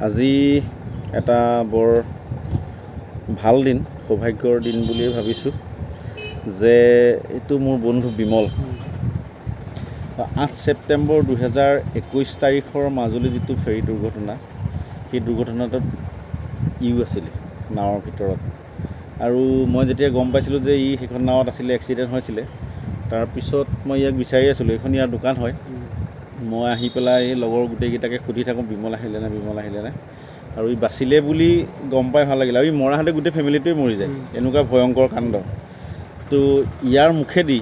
আজি এটা বৰ ভাল দিন, সৌভাগ্যৰ দিন বুলিয়ে ভাবিছোঁ যে এইটো মোৰ বন্ধু বিমল 8 ছেপ্টেম্বৰ 2021 তাৰিখৰ মাজুলী যিটো ফেৰী দুৰ্ঘটনা, সেই দুৰ্ঘটনাটোত আছিলে নাৱৰ ভিতৰত। আৰু মই যেতিয়া গম পাইছিলোঁ যে সেইখন নাৱত আছিলে, এক্সিডেণ্ট হৈছিলে, তাৰপিছত মই ইয়াক বিচাৰি আছিলোঁ। এইখন ইয়াৰ দোকান হয়। মই আহি পেলাই লগৰ গোটেইকেইটাকে সুধি থাকোঁ বিমল আহিলে নে, আৰু বাচিলে বুলি গম পাই ভাল লাগিলে। আৰু মৰাহঁতে গোটেই ফেমিলিটোৱে মৰি যায়, এনেকুৱা ভয়ংকৰ কাণ্ড। তো ইয়াৰ মুখেদি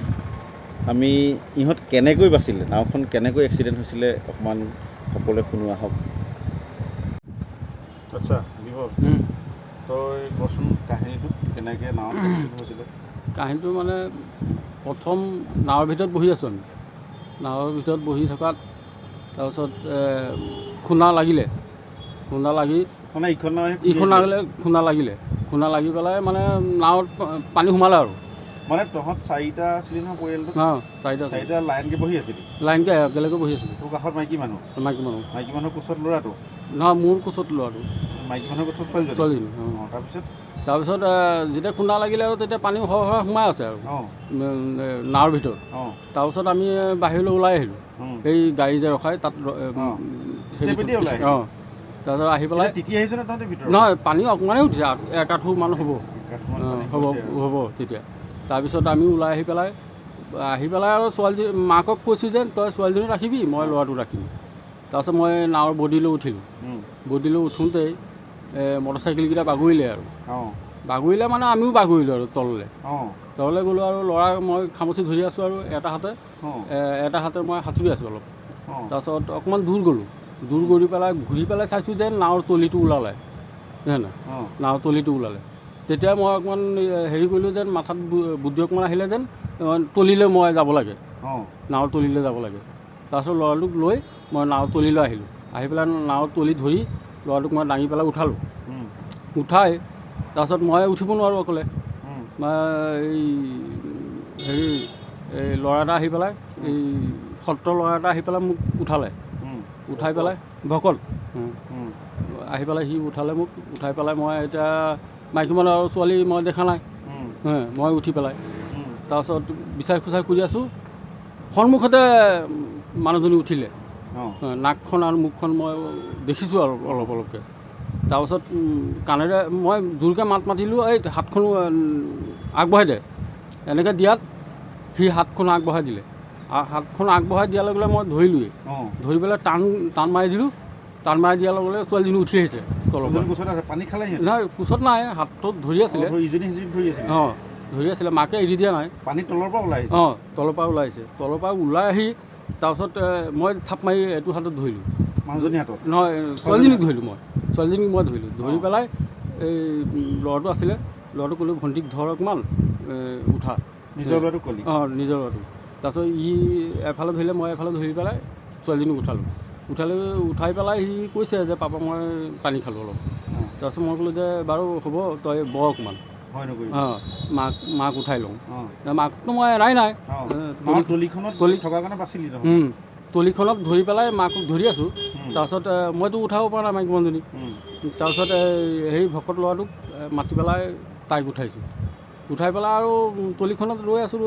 আমি ইহঁত কেনেকৈ বাচিলে, নাওখন কেনেকৈ এক্সিডেণ্ট হৈছিলে অকণমান সকলোৱে শুনো আহক। আচ্ছা বিমল, তই কচোন কাহিনীটো কেনেকৈ নাৱত হৈছিলে? কাহিনীটো মানে প্ৰথম নাৱৰ ভিতৰত বহি আছোঁ আমি। নাৱৰ ভিতৰত বহি থকাত তাৰপিছত খুন্দা লাগিলে মানে খুন্দা লাগি পেলাই মানে নাৱত পানী সোমালে আৰু। মানে তহঁত চাৰিটা আছিলি নহয় পৰিয়ালটো? চাৰিটা লাইনকৈ বহি আছিলি? লাইনকৈ একেলগে বহি আছিলোঁ। তোৰ কাষত মাইকী মানুহ কোচত ল'ৰাটো? নহয়, মোৰ কোচত ল'ৰাটো। মাইকী মানুহৰ কোচত ছোৱালীজনী? তাৰপিছত যেতিয়া খুন্দা লাগিলে আৰু তেতিয়া পানী সৰহ সোমাই আছে আৰু নাৱৰ ভিতৰত। তাৰপিছত আমি বাহিৰলৈ ওলাই আহিলোঁ, সেই গাড়ী যে ৰখাই তাত। তাৰপিছত আহি পেলাই নহয়, পানী অকণমানেই উঠিছে, 1 আঁঠু মান হ'ব তেতিয়া। তাৰপিছত আমি ওলাই আহি পেলাই আৰু ছোৱালীজনী মাকক কৈছোঁ যে তই ছোৱালীজনী ৰাখিবি, মই ল'ৰাটো ৰাখিম। তাৰপিছত মই নাৱৰ বডিলৈ উঠিলোঁ। উঠোঁতেই মটৰচাইকেলকেইটা বাগৰিলে মানে আমিও বাগৰিলোঁ আৰু তললৈ গ'লোঁ। আৰু ল'ৰা মই খামুচি ধৰি আছোঁ আৰু এটা হাতে মই সাঁতুৰি আছোঁ অলপ। তাৰপিছত অকণমান দূৰ গ'লোঁ, ঘূৰি পেলাই চাইছোঁ যে নাৱৰ তলিটো ওলালে, নাৱৰ তলিটো ওলালে। তেতিয়া মই অকণমান হেৰি কৰিলোঁ যেন, মাথাত বুদ্ধি অকণমান আহিলে যেন তলিলৈ মই যাব লাগে, নাৱৰ তলিলৈ যাব লাগে। তাৰপিছত ল'ৰাটোক লৈ মই নাৱৰ তলিলৈ আহিলোঁ। আহি পেলাই নাৱৰ তলি ধৰি ল'ৰাটোক মই দাঙি পেলাই উঠাই তাৰপিছত মই উঠিব নোৱাৰোঁ অকলে। এই ল'ৰা এটা আহি পেলাই, এই সত্ৰৰ ল'ৰা এটা আহি পেলাই মোক উঠাই পেলাই ভকত আহি পেলাই সি উঠালে মোক। উঠাই পেলাই মই এতিয়া মাইকী মানুহ আৰু ছোৱালী মই দেখা নাই, মই উঠি পেলাই তাৰপিছত বিচাৰি খোচাৰি কৰি আছোঁ। সন্মুখতে মানুহজনী উঠিলে, নাকখন আৰু মুখখন মই দেখিছোঁ আৰু অলপকৈ। তাৰপিছত কাণেৰে মই জোৰকৈ মাত মাতিলোঁ, এই হাতখন আগবঢ়াই দে। এনেকৈ দিয়াত সি হাতখন আগবঢ়াই দিলে। হাতখন আগবঢ়াই দিয়াৰ লগে লগে মই ধৰি পেলাই টান মাৰি দিলোঁ। টান মাৰি দিয়াৰ লগে লগে ছোৱালীজনী উঠি আহিছে তলৰ পৰা। নহয়, কোচত নাই, হাতত ধৰি আছিলে। ধৰি আছিলে, মাকে এৰি দিয়া নাই। পানী তলৰ পৰা ওলাই আহিছে? তলৰ পৰা ওলাই আহি তাৰপিছত মই থাপ মাৰি এইটো হাতত ধৰিলোঁ, মানুহজনী হাতত নহয়, ছোৱালীজনীক ধৰিলোঁ। ধৰি পেলাই এই ল'ৰাটো আছিলে, ল'ৰাটো ক'লোঁ ভণ্টিক ধৰ অকণমান, উঠা। নিজৰ ল'ৰাটো? নিজৰ ল'ৰাটো। তাৰপিছত এফালে ধৰিলে, মই এফালে ধৰি পেলাই ছোৱালীজনীক উঠাই পেলাই সি কৈছে যে পাপা মই পানী খালোঁ অলপ। তাৰপিছত মই ক'লোঁ যে বাৰু হ'ব, তই বৰ অকণমান মাক উঠাই লওঁ। মাকতো মই এৰাই নাই, তলিখনত ধৰি পেলাই মাকক ধৰি আছোঁ। তাৰপিছত মইতো উঠাব পৰা নাই মাইকী মানুহজনী। তাৰপিছত সেই ভকত ল'ৰাটোক মাতি পেলাই তাইক উঠাই পেলাই আৰু তলিখনত ৰৈ আছোঁ।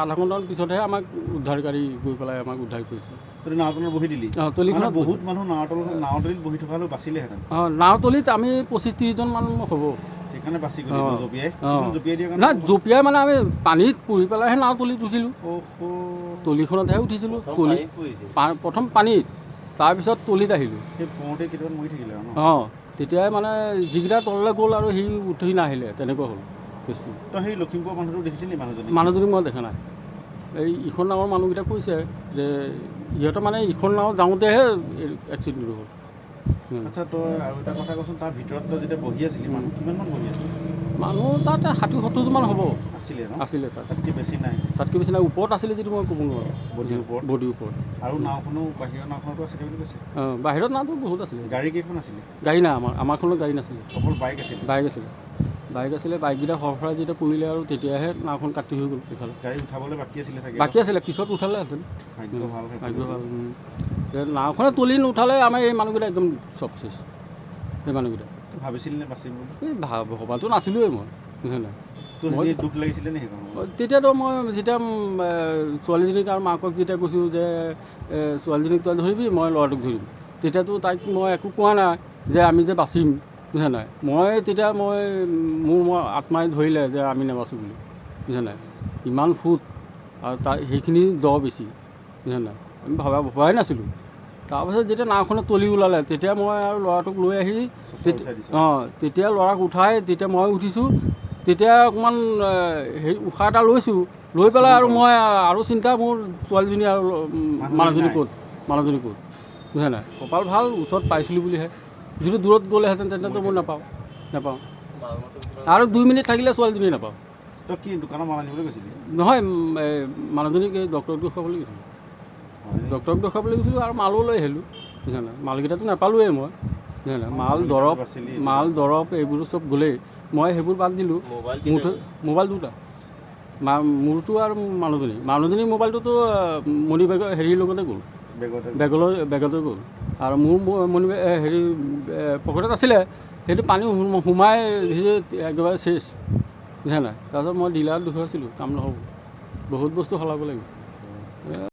আধা ঘণ্টামান পিছতহে আমাক উদ্ধাৰকাৰী গৈ পেলাই আমাক উদ্ধাৰ কৰিছে। নাওতলত বহি দিলি? তলিখনত বহুত মানুহ নাওতলিত বহি থকা হ'লেও বাচিলেহেঁতেন। নাওতলিত আমি 25-30জন মান হ'ব। সেইকাৰণে বাচি গ'লি? নাই, জঁপিয়াই মানে আমি পানীত পৰি পেলাইহে নাওতলিত উঠিছিলোঁ। তলিখনতহে উঠিছিলোঁ। প্ৰথম পানীত, তাৰপিছত তলিত আহিলোঁ। তেতিয়াই মানে যিকেইটা তললৈ গ'ল আৰু সি উঠি নাহিলে, তেনেকুৱা হ'ল কেছটো। তই সেই লখিমপুৰৰ মানুহটোক দেখিছিলি? মানুহজনীক মই দেখা নাই। এই ইখন নাৱৰ মানুহকেইটা কৈছে যে ইহঁতৰ মানে ইখন নাও যাওঁতেহে এক্সিডেণ্টটো হ'ল। আচ্ছা, তই আৰু এটা কথা কচোন, তাৰ ভিতৰত তই যেতিয়া বহি আছিলি, মানুহ কিমানমান বহি আছিল? মানুহ তাত 60-70মান হ'ব। আছিলে তাতকৈ বেছি নাই? ওপৰত আছিলে যিটো মই ক'ব নোৱাৰোঁ। বডিৰ ওপৰত। আৰু নাওখনো বাহিৰৰ নাওখনতো আছিলে বুলি কৈছে? বাহিৰত নাওটো বহুত আছিলে। গাড়ী কেইখন আছিলে? গাড়ী নাই, আমাৰখনত গাড়ী নাছিলে। অকল বাইক আছিলে? বাইককেইটা সৰফৰাই যেতিয়া পৰিলে আৰু তেতিয়াহে নাওখন কাটি হৈ গ'ল। এইফালে গাড়ী উঠাবলৈ বাকী আছিলে? পিছত উঠালে হেঁতেন। ভাগ্য ভাল। নাওখনে তলি নুঠালে আমাৰ এই মানুহকেইটা একদম চব চেছ। সেই মানুহকেইটা। ভাবিছিলি নে বাচিম বুলি? এই ভবাটো নাছিলোঁৱেই মই, বুজিছে নাই। তোৰ দুখ লাগিছিলে নে সেইখন? তেতিয়াতো মই যেতিয়া ছোৱালীজনীক আৰু মাকক যেতিয়া কৈছোঁ যে ছোৱালীজনীক তই ধৰিবি, মই ল'ৰাটোক ধৰিম, তেতিয়াতো তাইক মই একো কোৱা নাই যে আমি যে বাচিম, বুজিছে নাই। তেতিয়া মোৰ আত্মাই ধৰিলে যে আমি নাবাচোঁ বুলি, বুজিছে নাই। ইমান ফুট আৰু তাই সেইখিনি দ বেছি, বুজিছে নাই। আমি ভবাই নাছিলোঁ। তাৰপাছত যেতিয়া নাওখনত তলি ওলালে, তেতিয়া মই আৰু ল'ৰাটোক লৈ আহি তেতিয়া ল'ৰাক উঠাই তেতিয়া মই উঠিছোঁ। তেতিয়া অকণমান হেৰি উশাহ এটা লৈছোঁ, লৈ পেলাই আৰু মই আৰু চিন্তা, মোৰ ছোৱালীজনী আৰু মানুহজনী ক'ত, বুজিছে নাই। কপাল ভাল ওচৰত পাইছিলোঁ বুলিহে, যিটো দূৰত গ'লেহেঁতেন তেতিয়াতো মই নাপাওঁ। আৰু 2 মিনিট থাকিলে ছোৱালীজনী নাপাওঁ। তই কি দোকানৰ মাল আনিবলৈ গৈছিলি? নহয়, মানুহজনীক এই ডক্টৰক দেখুৱাবলৈ গৈছিলোঁ। ডক্টৰক দেখুৱাবলৈ গৈছিলোঁ আৰু মালো লৈ আহিলোঁ, বুজিছে নাই। মালকেইটাতো নাপালোঁৱেই মই, বুজিছে নাই। মাল দৰৱ এইবোৰ চব গ'লেই, মই সেইবোৰ বাদ দিলোঁ। মোবাইল 2টা, মোৰটো আৰু মানুহজনীৰ মোবাইলটোতো মণি বেগৰ হেৰিৰ লগতে গ'ল, বেগতে গ'ল। আৰু মোৰ মণি হেৰি পকেটত আছিলে, সেইটো পানী সোমাই একেবাৰে চেচ, বুজিছে নাই। তাৰপিছত মই ডিলাৰত দেখুৱাইছিলোঁ, কাম নহ'ব, বহুত বস্তু সলাব লাগিব।